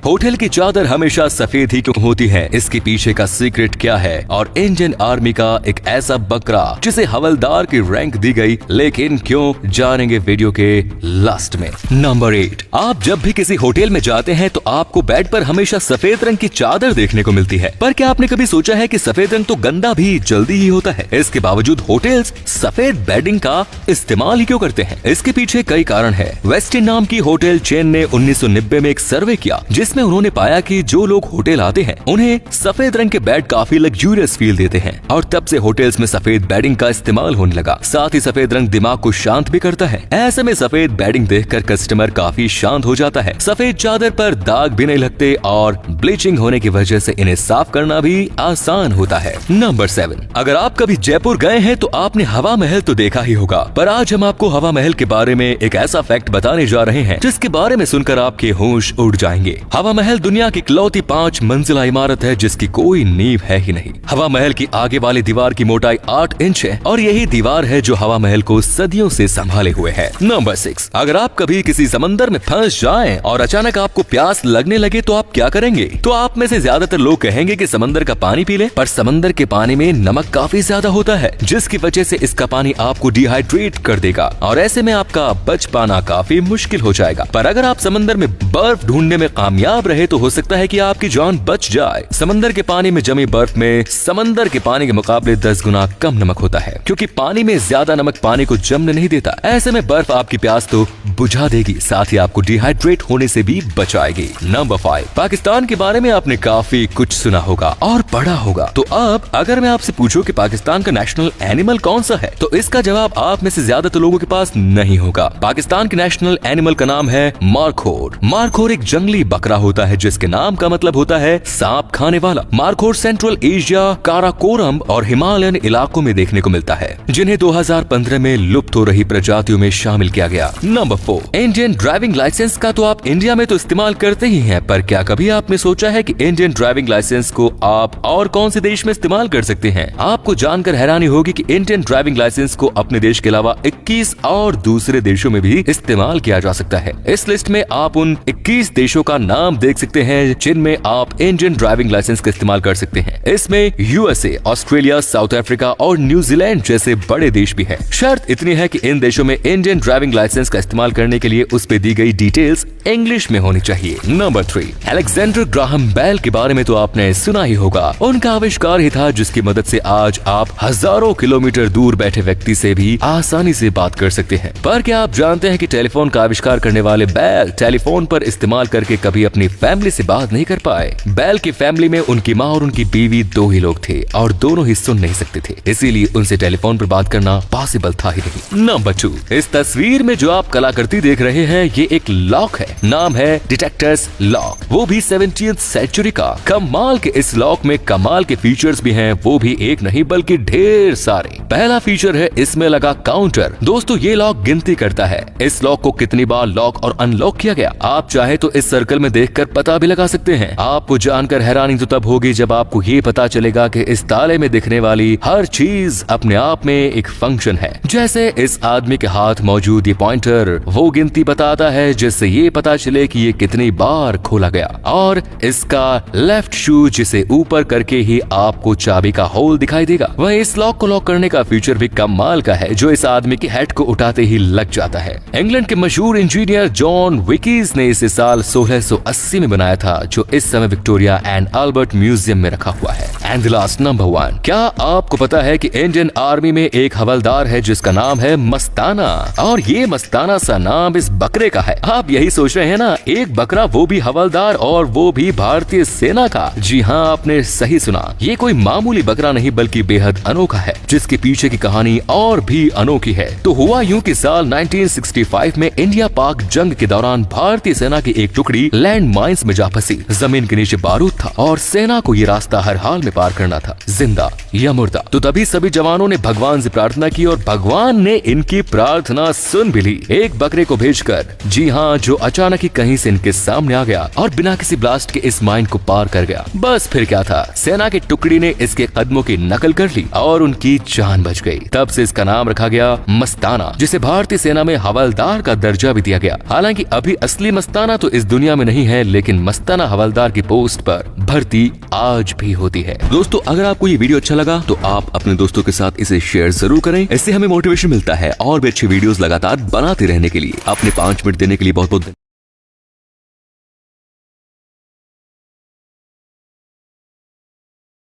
Hotel की चादर हमेशा सफेद ही क्यों होती है, इसके पीछे का सीक्रेट क्या है और इंडियन आर्मी का एक ऐसा बकरा जिसे हवलदार की रैंक दी गई, लेकिन क्यों, जानेंगे वीडियो के लास्ट में। नंबर 8, आप जब भी किसी होटल में जाते हैं तो आपको बेड पर हमेशा सफेद रंग की चादर देखने को मिलती है, पर क्या आपने कभी सोचा है कि सफेद रंग तो गंदा भी जल्दी ही होता है। इसके बावजूद होटल्स सफेद बेडिंग का इस्तेमाल ही क्यों करते हैं? इसके पीछे कई कारण है। वेस्टिन नाम की होटल चेन ने 1990 में एक सर्वे किया जिसमें उन्होंने पाया कि जो लोग होटल आते हैं उन्हें सफेद रंग के बेड काफी लग्जूरियस फील देते हैं, और तब से होटल्स में सफेद बेडिंग का इस्तेमाल होने लगा। साथ ही सफेद रंग दिमाग को शांत भी करता है। ऐसे में सफेद बेडिंग देखकर कस्टमर काफी शांत हो जाता है। सफेद चादर पर दाग भी नहीं लगते और ब्लीचिंग होने की वजह से इन्हें साफ करना भी आसान होता है। नंबर 7, अगर आप कभी जयपुर गए हैं तो आपने हवा महल तो देखा ही होगा, पर आज हम आपको हवा महल के बारे में एक ऐसा फैक्ट बताने जा रहे हैं जिसके बारे में सुनकर आपके होश उड़ जाएंगे। हवा महल दुनिया की इकलौती 5 मंजिला इमारत है जिसकी कोई नींव है ही नहीं। हवा महल की आगे वाली दीवार की मोटाई 8 इंच है और यही दीवार है जो हवा महल को सदियों से संभाले हुए है। नंबर 6, अगर आप कभी किसी समंदर में फंस जाएं और अचानक आपको प्यास लगने लगे तो आप क्या करेंगे? तो आप में से ज्यादातर लोग कहेंगे कि समंदर का पानी पी लें, पर समंदर के पानी में नमक काफी ज्यादा होता है जिसकी वजह से इसका पानी आपको डिहाइड्रेट कर देगा और ऐसे में आपका बच पाना काफी मुश्किल हो जाएगा। पर अगर आप समंदर में बर्फ ढूंढने में कामयाब रहे तो हो सकता है कि आपकी जान बच जाए। समंदर के पानी में जमी बर्फ में समंदर के पानी के मुकाबले 10 गुना कम नमक होता है, क्योंकि पानी में ज्यादा नमक पानी को जमने नहीं देता। ऐसे में बर्फ आपकी प्यास तो बुझा देगी, साथ ही आपको डिहाइड्रेट होने से भी बचाएगी। नंबर 5, पाकिस्तान के बारे में आपने काफी कुछ सुना होगा और पढ़ा होगा, तो अब अगर मैं आपसे पूछूं कि पाकिस्तान का नेशनल एनिमल कौन सा है तो इसका जवाब आप में से ज्यादातर लोगों के पास नहीं होगा। पाकिस्तान के नेशनल एनिमल का नाम है मारखोर। मारखोर एक जंगली बकरा होता है जिसके नाम का मतलब होता है सांप खाने वाला। मारखोर सेंट्रल एशिया, काराकोरम और हिमालयन इलाकों में देखने को मिलता है, जिन्हें 2015 में लुप्त हो रही प्रजातियों में शामिल किया गया। नंबर 4, इंडियन ड्राइविंग लाइसेंस का तो आप इंडिया में तो इस्तेमाल करते ही हैं, पर क्या कभी आपने सोचा है कि इंडियन ड्राइविंग लाइसेंस को आप और कौन से देश में इस्तेमाल कर सकते हैं? आपको जानकर हैरानी होगी कि इंडियन ड्राइविंग लाइसेंस को अपने देश के अलावा 21 और दूसरे देशों में भी इस्तेमाल किया जा सकता है। इस लिस्ट में आप उन 21 देशों का नाम देख सकते हैं जिनमें आप इंडियन ड्राइविंग लाइसेंस का इस्तेमाल कर सकते हैं। इसमें यूएसए, ऑस्ट्रेलिया, साउथ अफ्रीका और न्यूजीलैंड जैसे बड़े देश भी हैं। शर्त इतनी है कि इन देशों में इंडियन ड्राइविंग लाइसेंस का इस्तेमाल करने के लिए उस पे दी गई डिटेल्स इंग्लिश में होनी चाहिए। नंबर 3, अलेक्जेंडर ग्राहम बेल के बारे में तो आपने सुना ही होगा। उनका आविष्कार ही था जिसकी मदद से आज आप हजारों किलोमीटर दूर बैठे व्यक्ति से भी आसानी से बात कर सकते हैं। पर क्या आप जानते हैं कि टेलीफोन का आविष्कार करने वाले बेल टेलीफोन पर इस्तेमाल करके कभी अपनी फैमिली से बात नहीं कर पाए। बेल की फैमिली में उनकी माँ और उनकी बीवी 2 ही लोग थे और दोनों ही सुन नहीं सकते थे, इसीलिए उनसे टेलीफोन पर बात करना पॉसिबल था ही नहीं। नंबर 2, इस तस्वीर में जो आप कलाकृति देख रहे हैं ये एक लॉक है, नाम है डिटेक्टर्स लॉक, वो भी 17th सेंचुरी का। कमाल के इस लॉक में कमाल के फीचर्स भी हैं, वो भी एक नहीं बल्कि ढेर सारे। पहला फीचर है इसमें लगा काउंटर। दोस्तों ये लॉक गिनती करता है इस लॉक को कितनी बार लॉक और अनलॉक किया गया। आप चाहे तो इस सर्कल में देखकर पता भी लगा सकते हैं। आपको जानकर हैरानी तो तब होगी जब आपको ये पता चलेगा कि इस ताले में दिखने वाली हर चीज अपने आप में एक फंक्शन है। जैसे इस आदमी के हाथ मौजूद ये पॉइंटर वो गिनती बताता है जिससे ये पता चले कि ये कितनी बार खोला गया, और इसका लेफ्ट शू जिसे ऊपर करके ही आपको चाबी का होल दिखाई देगा। वहीं इस लॉक को लॉक करने का फीचर भी कमाल का है जो इस आदमी की हेड को उठाते ही लग जाता है। इंग्लैंड के मशहूर इंजीनियर जॉन विकीज ने इसे साल 1680 में बनाया था, जो इस समय विक्टोरिया एंड अल्बर्ट म्यूजियम में रखा हुआ है। एंड लास्ट नंबर 1, क्या आपको पता है कि इंडियन आर्मी में एक हवलदार है जिसका नाम है मस्ताना, और ये मस्ताना सा नाम इस बकरे का है। आप यही सोच रहे हैं ना, एक बकरा वो भी हवलदार और वो भी भारतीय सेना का। जी हाँ, आपने सही सुना, ये कोई मामूली बकरा नहीं बल्कि बेहद अनोखा है जिसके पीछे की कहानी और भी अनोखी है। तो हुआ यूं कि साल 1965 में इंडिया पाक जंग के दौरान भारतीय सेना की एक टुकड़ी लैंड माइंस में जा फंसी। जमीन के नीचे बारूद था और सेना को ये रास्ता हर हाल में पार करना था, जिंदा या मुर्दा। तो तभी सभी जवानों ने भगवान से प्रार्थना की और भगवान ने इनकी प्रार्थना सुन भी ली, एक बकरे को भेजकर। जी हाँ, जो अचानक ही कहीं से इनके सामने आ गया और बिना किसी ब्लास्ट के इस माइन को पार कर गया। बस फिर क्या था, सेना की टुकड़ी ने इसके कदमों की नकल कर ली और उनकी जान बच गई। तब से इसका नाम रखा गया मस्ताना, जिसे भारतीय सेना में हवलदार का दर्जा भी दिया गया। हालांकि अभी असली मस्ताना तो इस दुनिया में नहीं है, लेकिन मस्ताना हवलदार की पोस्ट पर भर्ती आज भी होती है। दोस्तों, अगर आपको ये वीडियो अच्छा लगा तो आप अपने दोस्तों के साथ इसे शेयर जरूर करें। इससे हमें मोटिवेशन मिलता है और भी अच्छी वीडियोस लगातार बनाते रहने के लिए। अपने 5 मिनट देने के लिए बहुत बहुत